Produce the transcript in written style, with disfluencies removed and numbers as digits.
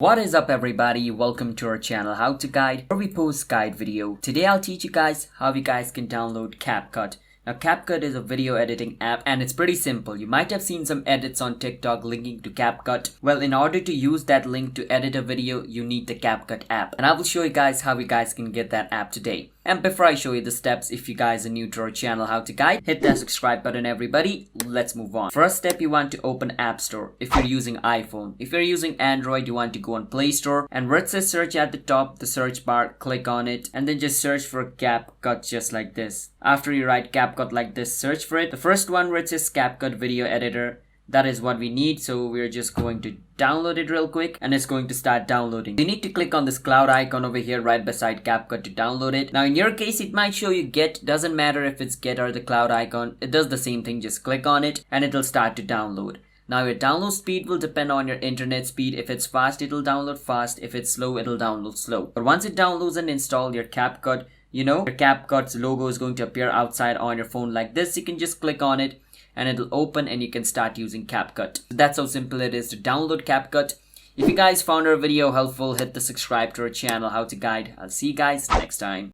What is up everybody, welcome to our channel How to Guide, where we post guide video. Today I'll teach you guys how you guys can download Capcut. Now Capcut is a video editing app and it's pretty simple. You might have seen some edits on TikTok linking to Capcut. Well, in order to use that link to edit a video, you need the Capcut app. And I will show you guys how you guys can get that app today. And before I show you the steps, if you guys are new to our channel How to Guide, hit that subscribe button everybody. Let's move on. First step, you want to open App Store if you're using iPhone. If you're using Android, you want to go on Play Store, and where it says search at the top, the search bar, click on it and then just search for Capcut just like this. After you write Capcut like this, search for it. The first one where it says Capcut Video Editor, that is what we need, so we're just going to download it real quick and it's going to start downloading. You need to click on this cloud icon over here right beside Capcut to download it. Now in your case it might show you get, doesn't matter if it's get or the cloud icon, it does the same thing. Just click on it and it'll start to download. Now your download speed will depend on your internet speed. If it's fast, it'll download fast. If it's slow, it'll download slow. But once it downloads and install your Capcut, your Capcut's logo is going to appear outside on your phone like this. You can just click on it and it'll open and you can start using Capcut. That's how simple it is to download Capcut. If you guys found our video helpful, hit the subscribe to our channel How to Guide. I'll see you guys next time.